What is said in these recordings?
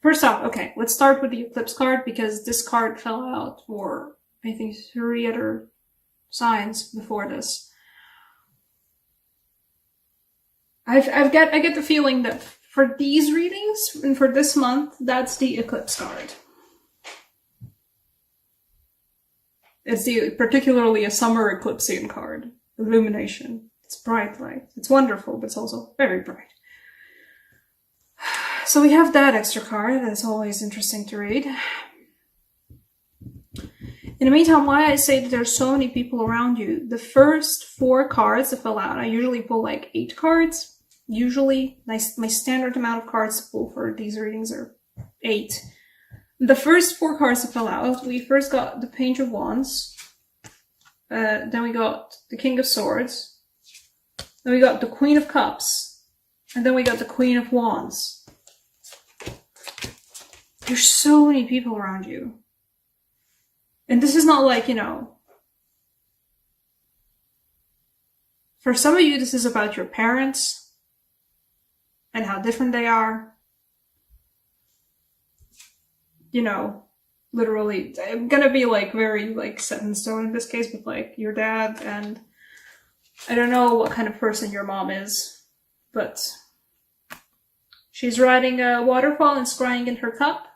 First off, okay, let's start with the eclipse card because this card fell out for, I think, 3 other signs before this. I get the feeling that for these readings and for this month, that's the eclipse card. It's particularly a summer eclipsean card. Illumination. It's bright light. It's wonderful, but it's also very bright. So we have that extra card. That's always interesting to read. In the meantime, why I say that there's so many people around you, the first 4 cards that fell out, I usually pull like 8 cards. Usually, my standard amount of cards to pull for these readings are 8. The first 4 cards that fell out, we first got the Page of Wands. Then we got the King of Swords. Then we got the Queen of Cups. And then we got the Queen of Wands. There's so many people around you. And this is not like, for some of you, this is about your parents and how different they are. Literally, I'm gonna be like very like set in stone in this case, but like your dad, and I don't know what kind of person your mom is, but she's riding a waterfall and scrying in her cup.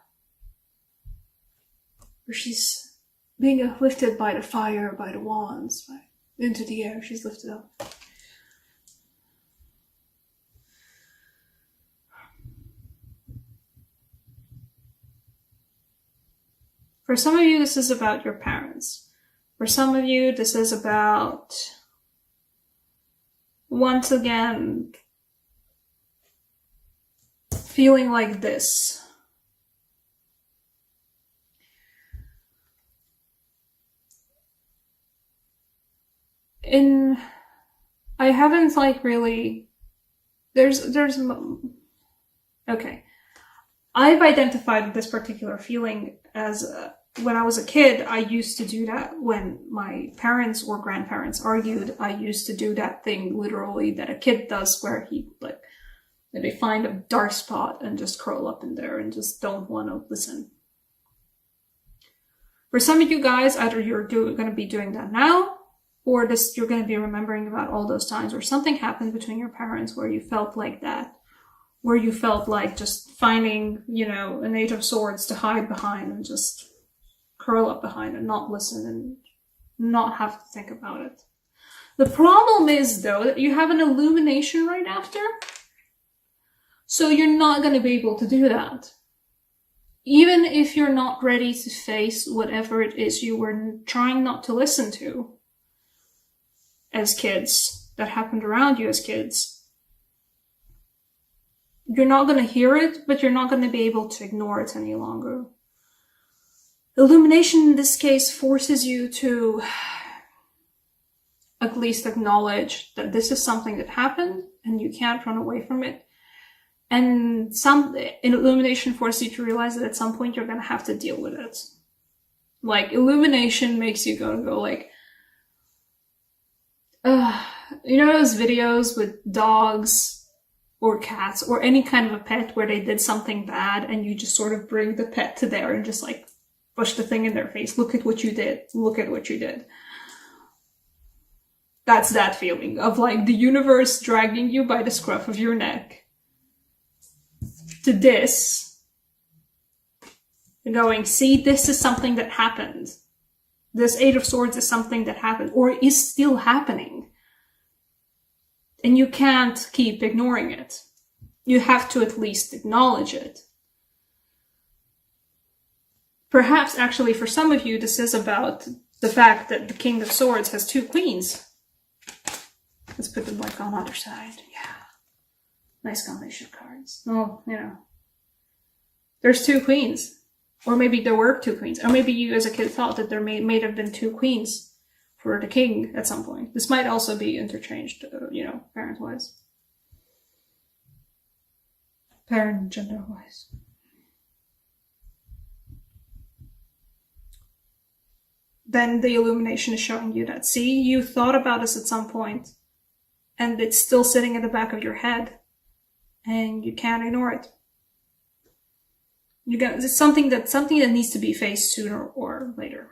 Or she's being lifted by the fire, by the wands, into the air. She's lifted up. For some of you, this is about your parents. For some of you, this is about, once again, feeling like this. I haven't like really, okay. I've identified this particular feeling as when I was a kid, I used to do that when my parents or grandparents argued. I used to do that thing literally that a kid does where they find a dark spot and just curl up in there and just don't want to listen. For some of you guys, either you're going to be doing that now, or you're going to be remembering about all those times where something happened between your parents where you felt like that. Where you felt like just finding, an 8 of Swords to hide behind and just curl up behind and not listen and not have to think about it. The problem is, though, that you have an illumination right after. So you're not going to be able to do that. Even if you're not ready to face whatever it is you were trying not to listen to as kids, that happened around you as kids. You're not going to hear it, but you're not going to be able to ignore it any longer. Illumination in this case forces you to at least acknowledge that this is something that happened and you can't run away from it. And illumination forces you to realize that at some point you're going to have to deal with it. Like, illumination makes you go like, those videos with dogs or cats or any kind of a pet where they did something bad and you just sort of bring the pet to there and just like push the thing in their face. Look at what you did. Look at what you did. That's that feeling of like the universe dragging you by the scruff of your neck to this. And going, see, this is something that happened. This 8 of Swords is something that happened or is still happening. And you can't keep ignoring it. You have to at least acknowledge it. Perhaps actually for some of you, this is about the fact that the King of Swords has 2 queens. Let's put them like on either side. Yeah. Nice combination of cards. Oh, there's 2 queens. Or maybe there were 2 queens. Or maybe you as a kid thought that there may have been 2 queens for the king at some point. This might also be interchanged, parent-wise. Parent gender-wise. Then the illumination is showing you that, see, you thought about this at some point, and it's still sitting in the back of your head, and you can't ignore it. It's something that needs to be faced sooner or later.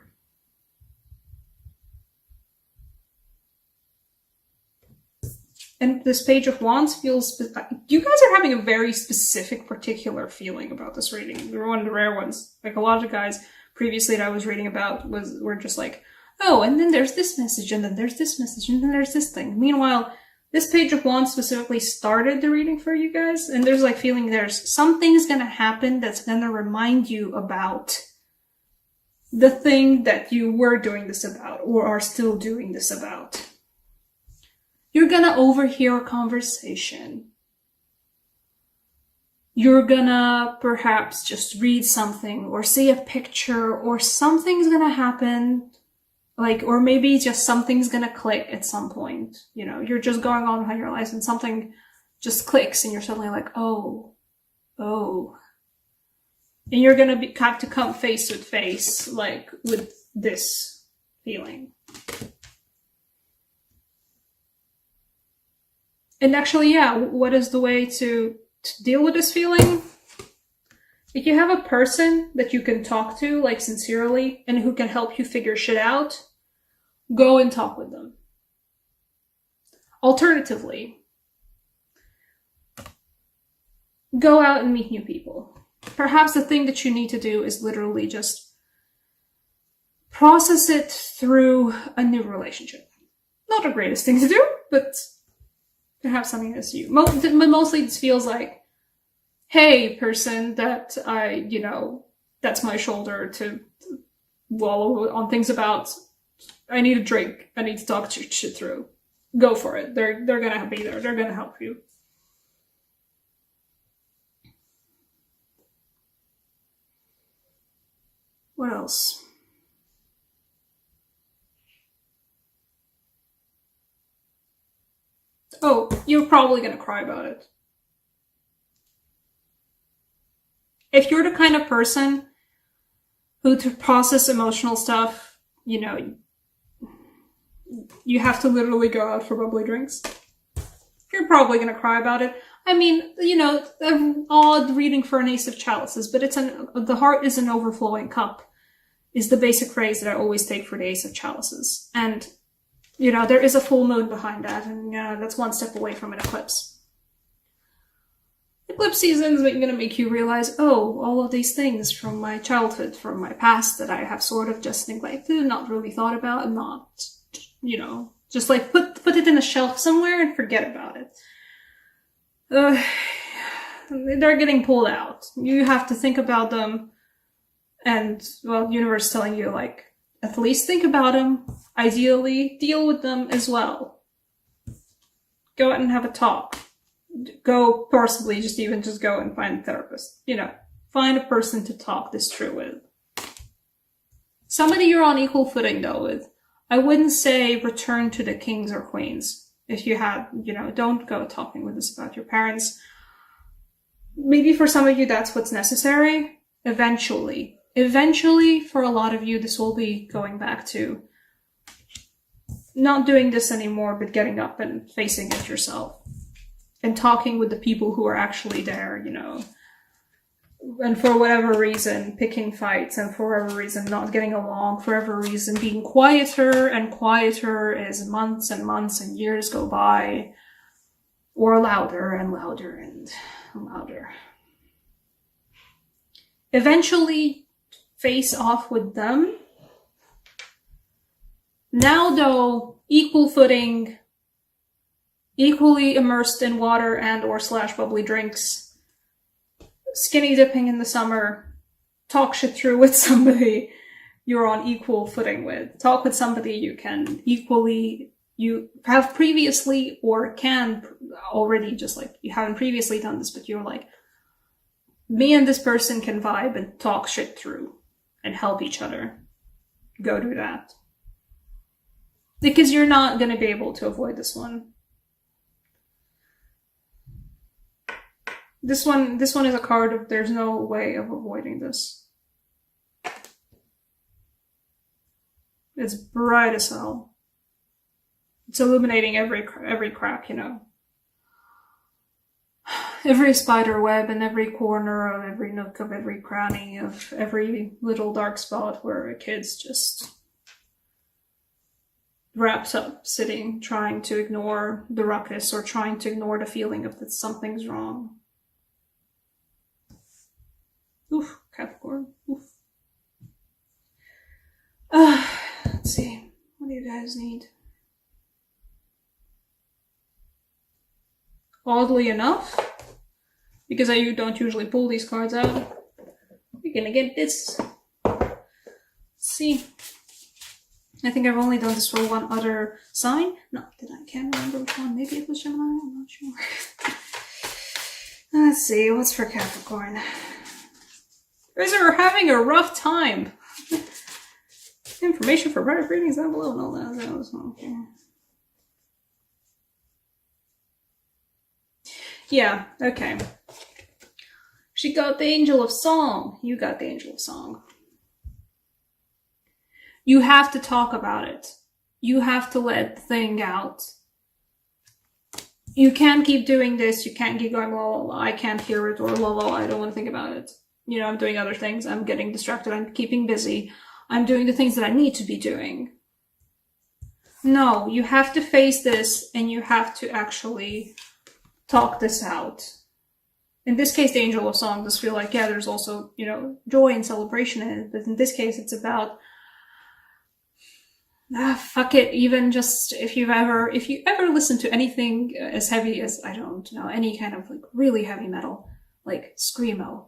And this Page of Wands feels, you guys are having a very specific, particular feeling about this reading. You're one of the rare ones. Like a lot of guys previously that I was reading about were just like, oh, and then there's this message, and then there's this message, and then there's this thing. Meanwhile, this Page of Wands specifically started the reading for you guys, and there's like feeling there's something's gonna happen that's gonna remind you about the thing that you were doing this about, or are still doing this about. You're gonna overhear a conversation. You're gonna perhaps just read something, or see a picture, or something's gonna happen. Like, or maybe just something's gonna click at some point. You know, you're just going on with your life and something just clicks and you're suddenly like, oh. And you're gonna have to come face to face, like, with this feeling. And actually, yeah, what is the way to deal with this feeling? If you have a person that you can talk to, like, sincerely, and who can help you figure shit out, go and talk with them. Alternatively, go out and meet new people. Perhaps the thing that you need to do is literally just process it through a new relationship. Not the greatest thing to do, but perhaps something that's you. But mostly this feels like, hey, person that that's my shoulder to wallow on things about. I need a drink. I need to talk shit through. Go for it. They're gonna be there. They're gonna help you. What else? Oh, you're probably gonna cry about it. If you're the kind of person who to process emotional stuff, you have to literally go out for bubbly drinks, you're probably gonna cry about it. I mean, an odd reading for an Ace of Chalices, but the heart is an overflowing cup, is the basic phrase that I always take for the Ace of Chalices. And, there is a full moon behind that, and that's one step away from an eclipse. Eclipse season is going to make you realize, all of these things from my childhood, from my past that I have sort of just neglected, not really thought about, and not, just like put it in a shelf somewhere and forget about it. They're getting pulled out. You have to think about them, and, well, the universe is telling you, like, at least think about them. Ideally, deal with them as well. Go out and have a talk. Go possibly just go and find a therapist. Find a person to talk this through with. Somebody you're on equal footing though with. I wouldn't say return to the kings or queens. If you had, don't go talking with us about your parents. Maybe for some of you that's what's necessary. Eventually, for a lot of you, this will be going back to not doing this anymore, but getting up and facing it yourself. And talking with the people who are actually there, and for whatever reason, picking fights, and for whatever reason, not getting along, for whatever reason, being quieter and quieter as months and months and years go by, or louder and louder and louder. Eventually, face off with them. Now, though, equal footing, equally immersed in water and or / bubbly drinks, skinny dipping in the summer, talk shit through with somebody you're on equal footing with. Talk with somebody you have previously or can already, just like you haven't previously done this, but you're like, me and this person can vibe and talk shit through and help each other. Go do that. Because you're not going to be able to avoid this one. This one is a card of there's no way of avoiding this. It's bright as hell. It's illuminating every crap, every spider web in every corner of every nook of every cranny of every little dark spot where a kid's just wrapped up, sitting, trying to ignore the ruckus or trying to ignore the feeling of that something's wrong. Oof, Capricorn. Oof. Let's see. What do you guys need? Oddly enough, because I don't usually pull these cards out, we're gonna get this. Let's see. I think I've only done this for one other sign. No, I can't remember which one. Maybe it was Gemini, I'm not sure. Let's see, what's for Capricorn? You guys are having a rough time. Information for private readings down below. No, that was not okay. Yeah, okay. She got the Angel of Song. You got the Angel of Song. You have to talk about it. You have to let the thing out. You can't keep doing this. You can't keep going, well, I can't hear it, or well, I don't want to think about it. You know, I'm doing other things. I'm getting distracted. I'm keeping busy. I'm doing the things that I need to be doing. No, you have to face this and you have to actually talk this out. In this case, the Angel of Song does feel like, yeah, there's also, you know, joy and celebration in it. But in this case, it's about, fuck it. Even just if you ever listen to anything as heavy as, I don't know, any kind of like really heavy metal, like screamo,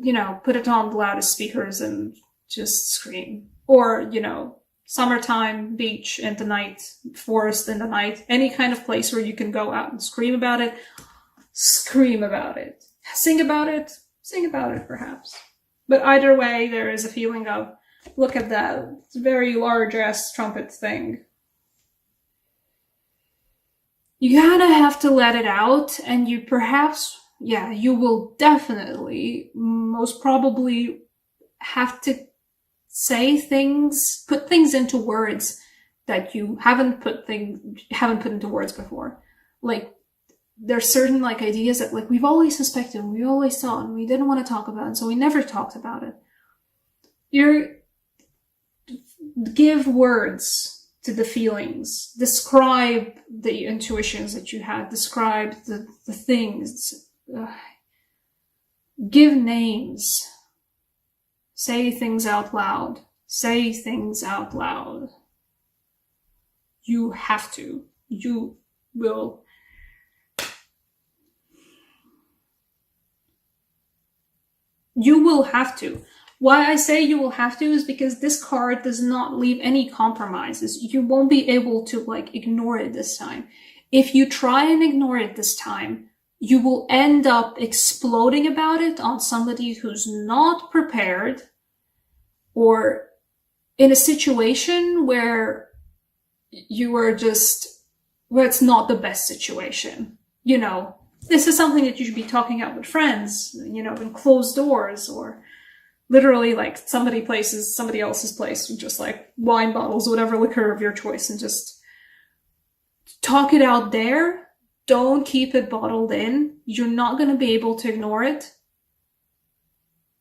you know, put it on the loudest speakers and just scream. Or, you know, summertime, beach in the night, forest in the night, any kind of place where you can go out and scream about it. Scream about it. Sing about it. Sing about it, perhaps. But either way, there is a feeling of, look at that. It's a very large-ass trumpet thing. You kind of have to let it out, and you perhaps, yeah, you will definitely, most probably, have to say things, put things into words that you haven't put into words before. Like, there's certain like ideas that like we've always suspected, we always thought, and we didn't want to talk about it, so we never talked about it. Give words to the feelings, describe the intuitions that you had, describe the things, give names, say things out loud, say things out loud. You have to, you will. You will have to. Why I say you will have to is because this card does not leave any compromises. You won't be able to like ignore it this time. If you try and ignore it this time, you will end up exploding about it on somebody who's not prepared, or in a situation where you are just, where it's not the best situation. You know, this is something that you should be talking out with friends, you know, in closed doors, or literally like somebody else's place with just like wine bottles, whatever liquor of your choice, and just talk it out there. Don't keep it bottled in. You're not going to be able to ignore it.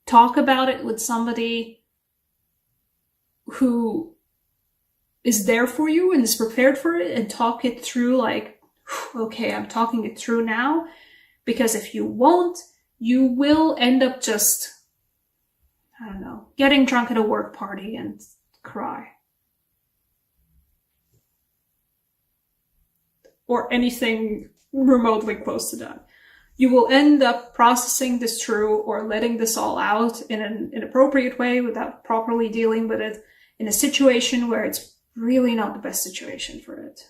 Talk about it with somebody who is there for you and is prepared for it, and talk it through like, okay, I'm talking it through now, because if you won't, you will end up just, I don't know, getting drunk at a work party and cry. Or anything remotely close to that. You will end up processing this through or letting this all out in an inappropriate way without properly dealing with it in a situation where it's really not the best situation for it.